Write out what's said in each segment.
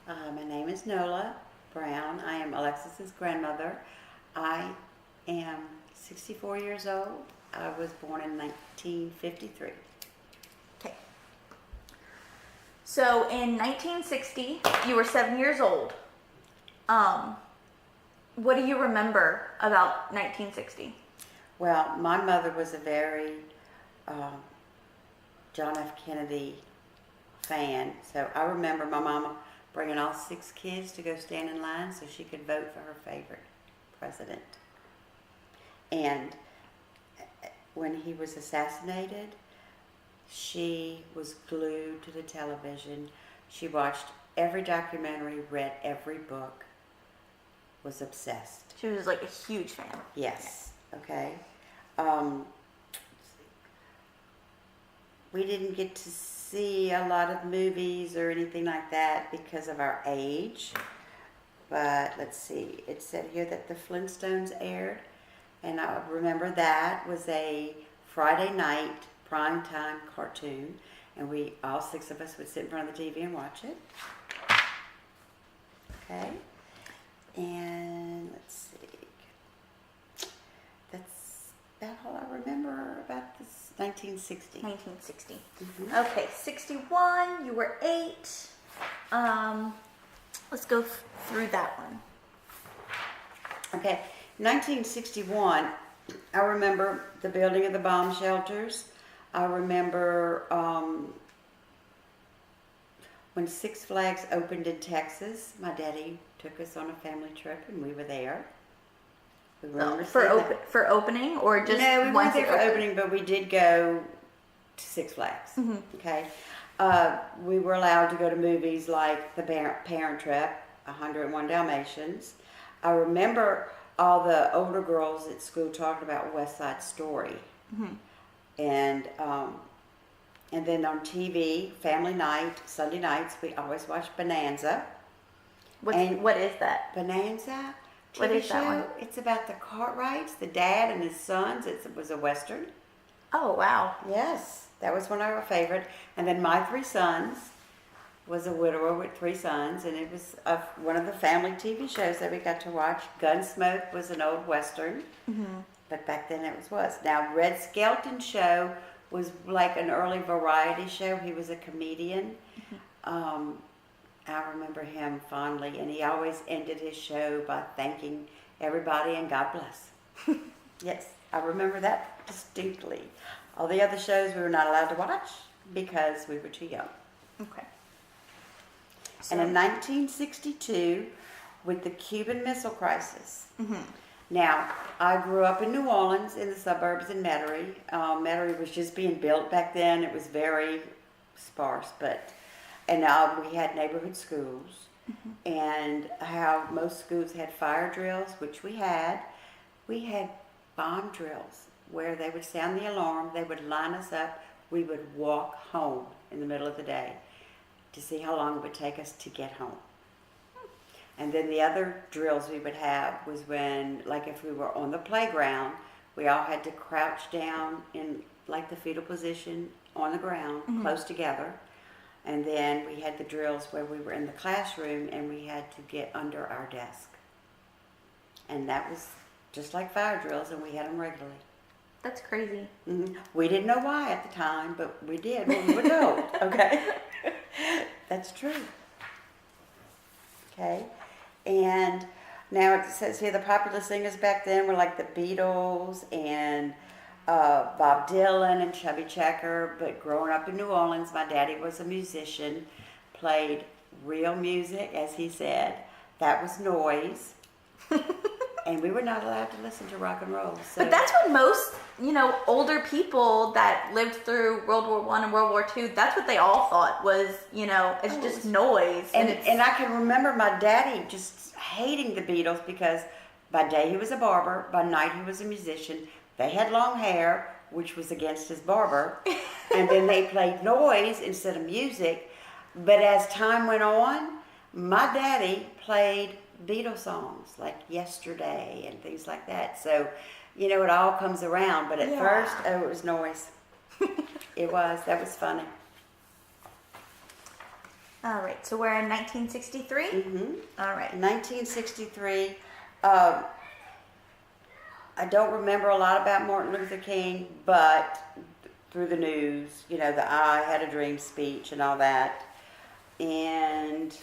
My name is Nola Brown. I am Alexis's grandmother. I am 64 years old. I was born in 1953. Okay. So in 1960, you were 7 years old. What do you remember about 1960? Well, my mother was a very John F. Kennedy fan, so I remember my mama bringing all 6 kids to go stand in line so she could vote for her favorite president. And when he was assassinated, she was glued to the television. She watched every documentary, read every book, was obsessed. She was like a huge fan. Yes, okay. We didn't get to see a lot of movies or anything like that because of our age. But let's see, it said here that the Flintstones aired, and I remember that was a Friday night primetime cartoon, and we, all 6 of us, would sit in front of the TV and watch it. Okay, and let's see, that's about all I remember about this 1960. 1960. Okay, 61, you were 8. Let's go through that one. Okay, 1961, I remember the building of the bomb shelters. I remember when Six Flags opened in Texas. My daddy took us on a family trip, and we were there. We remember For opening, or just no, we weren't once there it for opened? opening, but we did go to Six Flags. Okay, we were allowed to go to movies like The Parent Trap, 101 Dalmatians. I remember all the older girls at school talking about West Side Story, and then on TV, family night, Sunday nights, we always watched Bonanza. What is that? Bonanza. TV What is show. that one? It's about the Cartwrights, the dad and his sons. It was a Western. Oh, wow. Yes, that was one of our favorite. And then My 3 Sons was a widower with 3 sons, and it was one of the family TV shows that we got to watch. Gunsmoke was an old Western, but back then it was. Now, Red Skelton Show was like an early variety show. He was a comedian. I remember him fondly, and he always ended his show by thanking everybody and God bless. Yes, I remember that distinctly. All the other shows we were not allowed to watch because we were too young. Okay. And in 1962, with the Cuban Missile Crisis. Now, I grew up in New Orleans in the suburbs in Metairie. Metairie was just being built back then. It was very sparse, and we had neighborhood schools, and how most schools had fire drills, which we had bomb drills where they would sound the alarm, they would line us up, we would walk home in the middle of the day to see how long it would take us to get home. And then the other drills we would have was when, like if we were on the playground, we all had to crouch down in like the fetal position on the ground, close together. And then we had the drills where we were in the classroom and we had to get under our desk. And that was just like fire drills, and we had them regularly. That's crazy. We didn't know why at the time, but we did when we were told. Okay? That's true. Okay? And now it says here the popular singers back then were like the Beatles and Bob Dylan and Chubby Checker. But growing up in New Orleans, my daddy was a musician, played real music, as he said. That was noise. And we were not allowed to listen to rock and roll. So. But that's what most, older people that lived through World War I and World War II, that's what they all thought was, it's just noise. And I can remember my daddy just hating the Beatles because by day he was a barber, by night he was a musician. They had long hair, which was against his barber, and then they played noise instead of music. But as time went on, my daddy played Beatles songs like Yesterday and things like that. So, it all comes around. But at first, it was noise. That was funny. All right, so we're in 1963? Mm-hmm. All right. 1963. I don't remember a lot about Martin Luther King, but through the news, the I Had a Dream speech and all that. And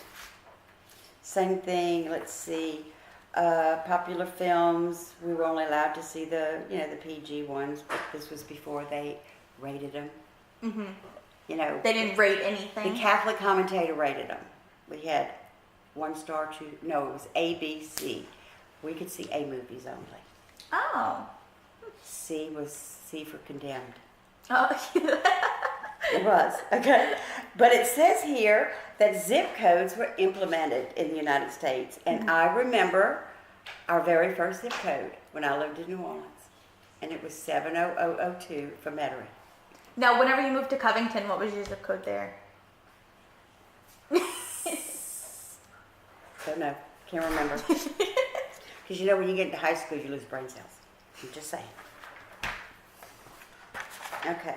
same thing, let's see, popular films, we were only allowed to see the PG ones, but this was before they rated them. Mm-hmm. They didn't rate The anything? Catholic commentator rated them. We had 1 star, it was A, B, C. We could see A movies only. Oh. C was C for condemned. Oh, It was, okay. But it says here that zip codes were implemented in the United States. And I remember our very first zip code when I lived in New Orleans. And it was 70002 for Metairie. Now, whenever you moved to Covington, what was your zip code there? Don't know. Can't remember. Because when you get into high school, you lose brain cells. I'm just saying. Okay.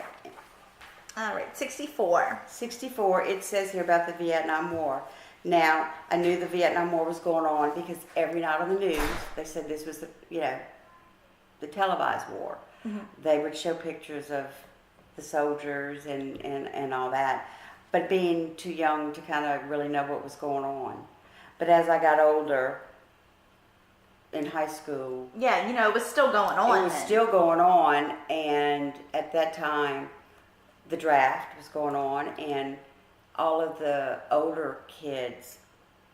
All right, 64. 64, it says here about the Vietnam War. Now, I knew the Vietnam War was going on because every night on the news, they said this was the televised war. Mm-hmm. They would show pictures of the soldiers and all that, but being too young to kind of really know what was going on. But as I got older, in high school, Yeah, it was still going on. it was then. still going on, and at that time, the draft was going on, and all of the older kids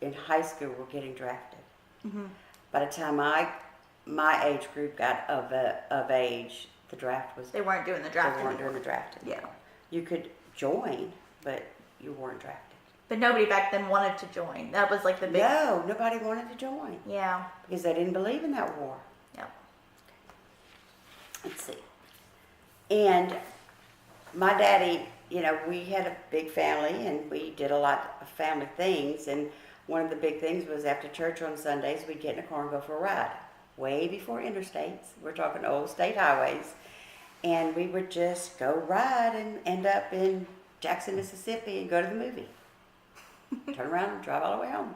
in high school were getting drafted. Mm-hmm. By the time my age group got of age, the draft was. They weren't doing the draft They weren't anymore. doing the draft anymore. Yeah. You could join, but you weren't drafted. But nobody back then wanted to join. That was like the big... No, nobody wanted to join Yeah. because they didn't believe in that war. Yep. Let's see. And my daddy, we had a big family and we did a lot of family things. And one of the big things was after church on Sundays, we'd get in a car and go for a ride. Way before interstates. We're talking old state highways. And we would just go ride and end up in Jackson, Mississippi and go to the movie. Turn around and drive all the way home.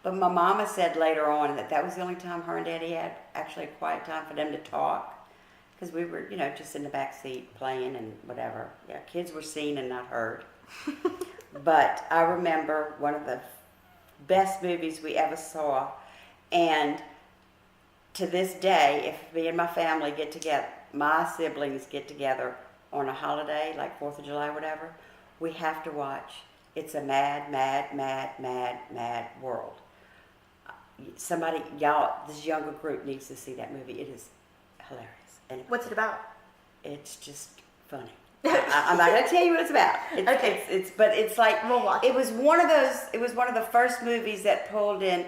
But my mama said later on that was the only time her and Daddy had actually a quiet time for them to talk. Because we were, just in the back seat playing and whatever. Yeah, kids were seen and not heard. But I remember one of the best movies we ever saw. And to this day, if me and my family get together, my siblings get together on a holiday, like 4th of July or whatever, we have to watch It's a Mad, Mad, Mad, Mad, Mad World. Somebody, this younger group needs to see that movie. It is hilarious. And What's it about? it's just funny. I'm not going to tell you what it's about. Okay. But it's like, We'll watch it was one of the first movies that pulled in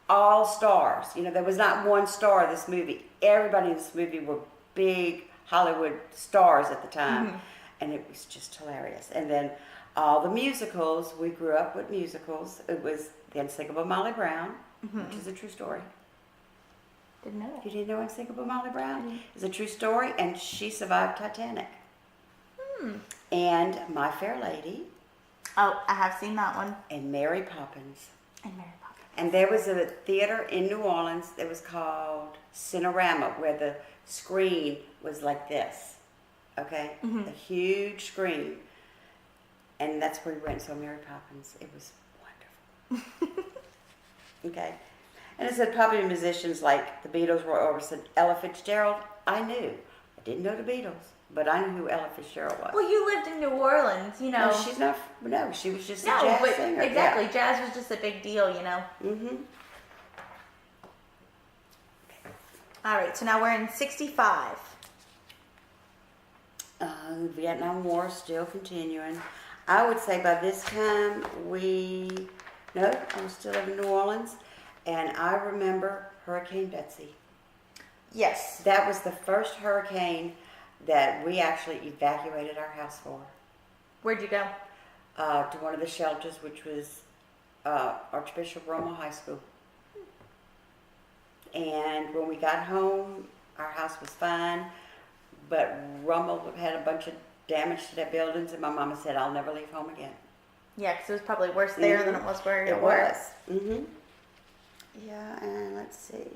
all stars. There was not one star in this movie. Everybody in this movie were big Hollywood stars at the time. Mm-hmm. And it was just hilarious. And then all the musicals, we grew up with musicals. It was The Unsinkable Molly Brown, which is a true story. Didn't know You it. didn't know Unsinkable Molly Brown? Mm-hmm. It's a true story, and she survived Titanic. Hmm. And My Fair Lady, Oh, I have seen that one. and Mary Poppins. And Mary Poppins. And there was a theater in New Orleans that was called Cinerama, where the screen was like this, okay? Mhm. A huge screen. And that's where we went and saw Mary Poppins. It was wonderful. Okay? And it said popular musicians like the Beatles, Roy Orbison, Ella Fitzgerald. I knew. I didn't know the Beatles, but I knew who Ella Fitzgerald was. Well, you lived in New Orleans, No, she's not. No, she was just a No, jazz but singer. exactly. Jazz was just a big deal, Mm-hmm. All right, so now we're in 65. Vietnam War still continuing. I would say by this time I was still in New Orleans, and I remember Hurricane Betsy. Yes. That was the first hurricane that we actually evacuated our house for. Where'd you go? To one of the shelters, which was Archbishop Rommel High School. And when we got home, our house was fine, but Rummel had a bunch of damage to their buildings, and my mama said, I'll never leave home again. Yeah, because it was probably worse there than it was where you It were. was. Mm-hmm. Yeah, and let's see.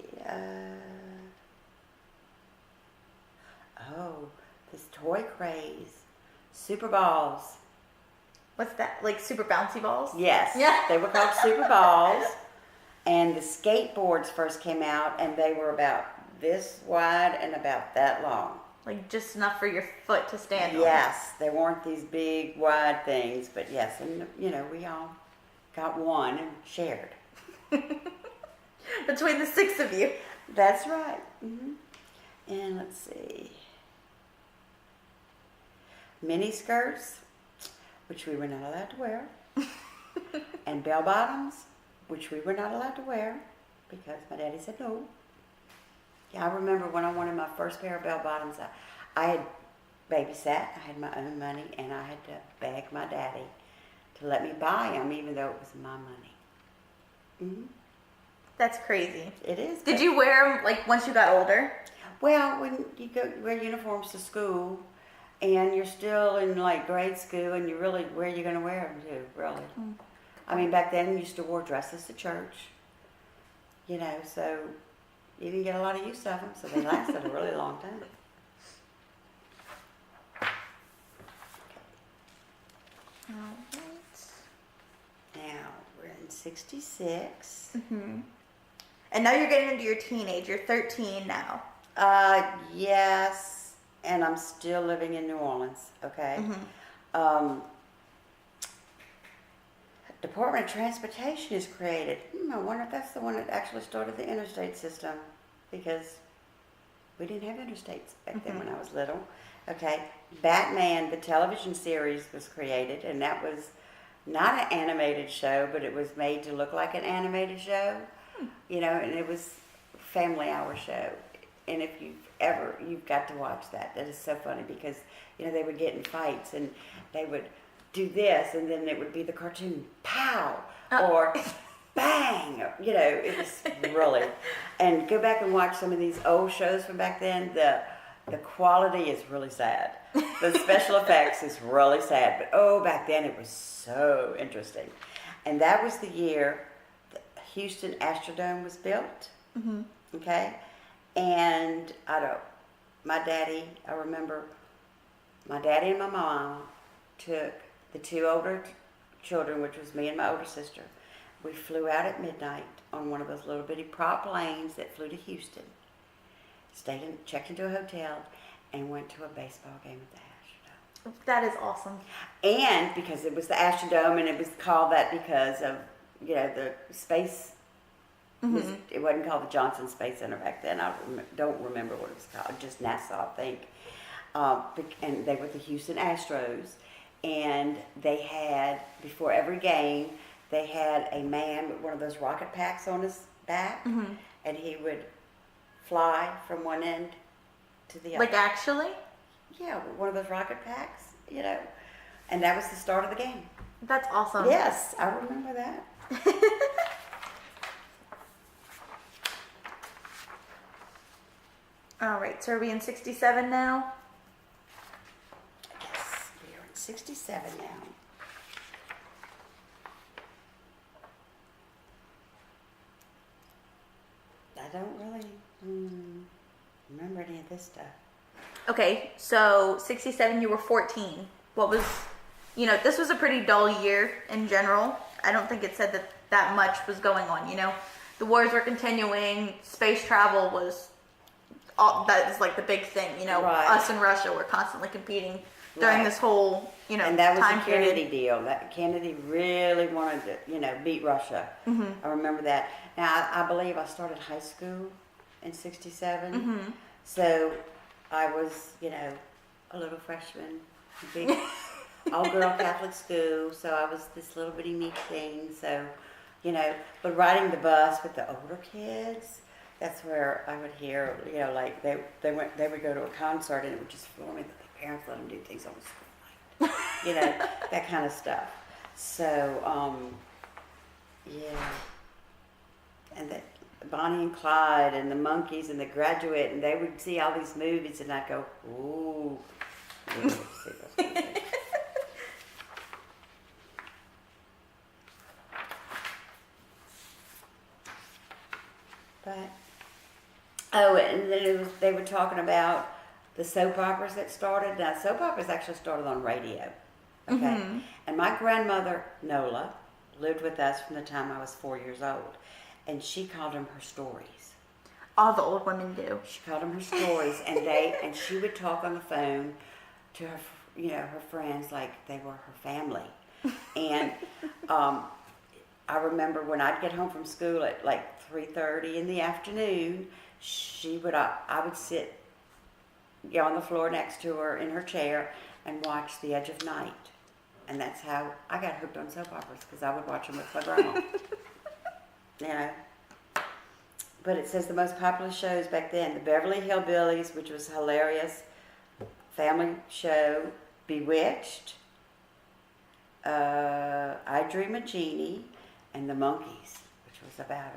This toy craze. Super balls. What's that? Like super bouncy balls? Yes. Yeah. They were called super balls. And the skateboards first came out, and they were about this wide and about that long. Like just enough for your foot to stand on. Yes, they weren't these big, wide things, but yes, and we all got one and shared. Between the 6 of you. That's right. Mm-hmm. And let's see. Mini skirts, which we were not allowed to wear. And bell bottoms, which we were not allowed to wear because my daddy said no. Yeah, I remember when I wanted my first pair of bell bottoms, I had babysat, I had my own money, and I had to beg my daddy to let me buy them, even though it was my money. Mm-hmm. That's crazy. It is. Did you wear them like once you got older? Well, when you wear uniforms to school, and you're still in like grade school, and where are you going to wear them to, really? Mm. I mean, back then you still wore dresses to church, so you didn't get a lot of use of them, so they lasted a really long time. All right. Now, we're in 66. Mm-hmm. And now you're getting into your teenage. You're 13 now. Yes, and I'm still living in New Orleans, okay? Mm-hmm. Department of Transportation is created. I wonder if that's the one that actually started the interstate system, because we didn't have interstates back then when I was little. Okay, Batman, the television series, was created, and that was not an animated show, but it was made to look like an animated show, and it was a family hour show. And if you've got to watch that. That is so funny because, they would get in fights and they would do this, and then it would be the cartoon, pow, or bang, it was really, and go back and watch some of these old shows from back then, the quality is really sad. The special effects is really sad, but back then it was so interesting. And that was the year the Houston Astrodome was built, okay, and I remember my daddy and my mom took the two older children, which was me and my older sister. We flew out at midnight on one of those little bitty prop planes that flew to Houston. Checked into a hotel, and went to a baseball game at the Astrodome. That is awesome. And because it was the Astrodome, and it was called that because of the space. It wasn't called the Johnson Space Center back then. I don't remember what it was called. Just NASA, I think. And they were the Houston Astros. And they had, before every game, they had a man with one of those rocket packs on his back, and he would fly from one end to the other. Like actually? Yeah, one of those rocket packs, and that was the start of the game. That's awesome. Yes, I remember that. All right, so are we in 67 now? 67 now. I don't really remember any of this stuff. Okay, so 67, you were 14. What was, this was a pretty dull year in general. I don't think it said that much was going on, The wars were continuing, space travel was, that is like the big thing, Right. Us and Russia were constantly competing during this whole, and that was time a Kennedy period. deal. That Kennedy really wanted to, beat Russia. I remember that. Now, I believe I started high school in 67. So I was, a little freshman, a big all-girl Catholic school. So I was this little bitty neat thing. So, but riding the bus with the older kids, that's where I would hear, like they would go to a concert, and it would just feel me that their parents let them do things on the school night, that kind of stuff. So, yeah, and that Bonnie and Clyde and the Monkees and The Graduate, and they would see all these movies, and I'd go, ooh. But and then they were talking about the soap operas that started. Now, soap operas actually started on radio. Okay, Mm-hmm. and my grandmother Nola lived with us from the time I was 4 years old, and she called them her stories. All the old women do. She called them her stories, and she would talk on the phone to her, her friends like they were her family. And I remember when I'd get home from school at like 3:30 in the afternoon, I would sit on the floor next to her in her chair and watch The Edge of Night. And that's how I got hooked on soap operas, because I would watch them with my grandma. But it says the most popular shows back then: the Beverly Hillbillies, which was hilarious, family show, Bewitched, I Dream of Jeannie, and the Monkees, which was about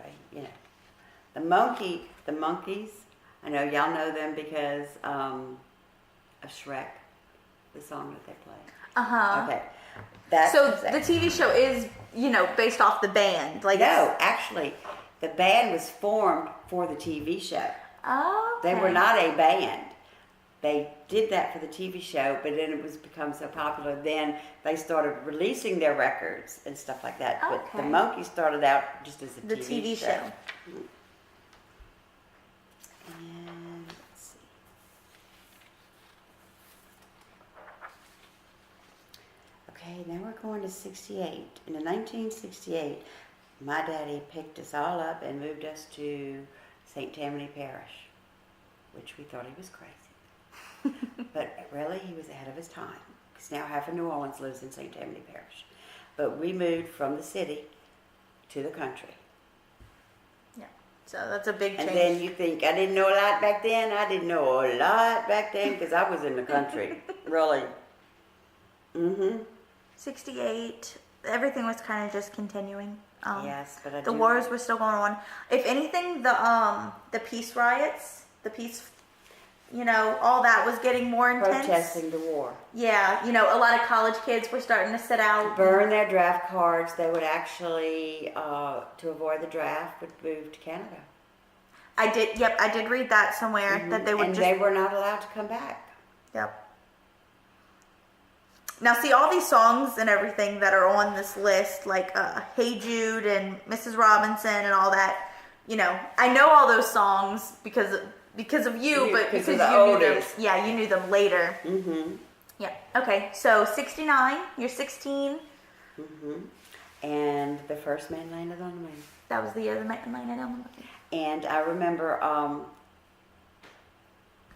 the Monkees. I know y'all know them because of Shrek, the song that they play. Okay. So the TV show is, based off the band. No, actually, the band was formed for the TV show. Oh. Okay. They were not a band. They did that for the TV show, but then it was become so popular. Then they started releasing their records and stuff like that. Okay. But the Monkees started out just as a the TV show. Mm-hmm. And let's see. Okay, now we're going to 68. In 1968, my daddy picked us all up and moved us to St. Tammany Parish, which we thought he was crazy. But really, he was ahead of his time, because now half of New Orleans lives in St. Tammany Parish. But we moved from the city to the country. Yeah, so that's a big change. And then you think, I didn't know a lot back then? I didn't know a lot back then, because I was in the country, really. 68, everything was kind of just continuing. Yes, but the wars were still going on. If anything, the peace riots, all that was getting more intense. Protesting the war. Yeah, a lot of college kids were starting to sit out. Burn their draft cards. They would actually, to avoid the draft, would move to Canada. I did read that somewhere, that they would and they were not allowed to come back. Yep. Now, see, all these songs and everything that are on this list, like Hey Jude and Mrs. Robinson and all that, I know all those songs because of you, but because you knew them. Yeah, you knew them later. Yeah. Okay, so 69, you're 16. And the first man landed on the moon. That was the year the man landed on the moon. And I remember I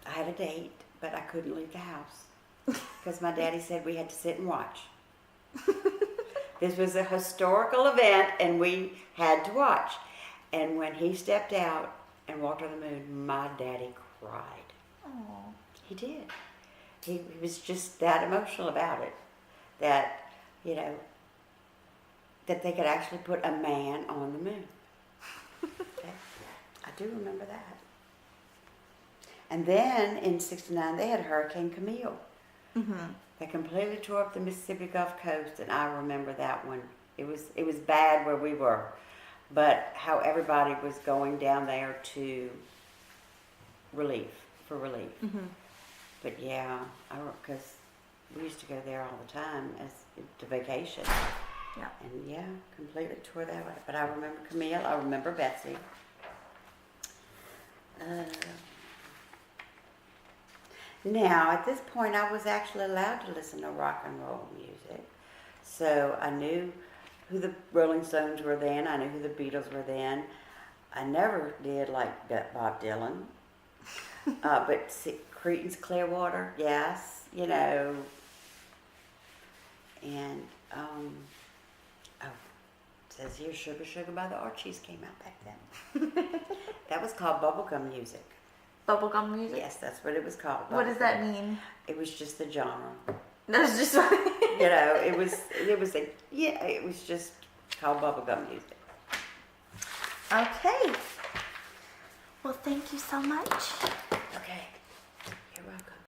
had a date, but I couldn't leave the house. Because my daddy said we had to sit and watch. This was a historical event, and we had to watch. And when he stepped out and walked on the moon, my daddy cried. Oh. He did. He was just that emotional about it. That, that they could actually put a man on the moon. Okay. I do remember that. And then in 69, they had Hurricane Camille. They completely tore up the Mississippi Gulf Coast, and I remember that one. It was bad where we were, but how everybody was going down there to relief. But yeah, because we used to go there all the time to vacation. Yeah. And yeah, completely tore that up. But I remember Camille. I remember Betsy. Now, at this point, I was actually allowed to listen to rock and roll music. So I knew who the Rolling Stones were then. I knew who the Beatles were then. I never did like Bob Dylan. But Creedence Clearwater, yes, And, it says here, Sugar Sugar by the Archies came out back then. That was called bubblegum music. Bubblegum music? Yes, that's what it was called. What does that mean? It was just the genre. That's just it was just called bubblegum music. Okay. Well, thank you so much.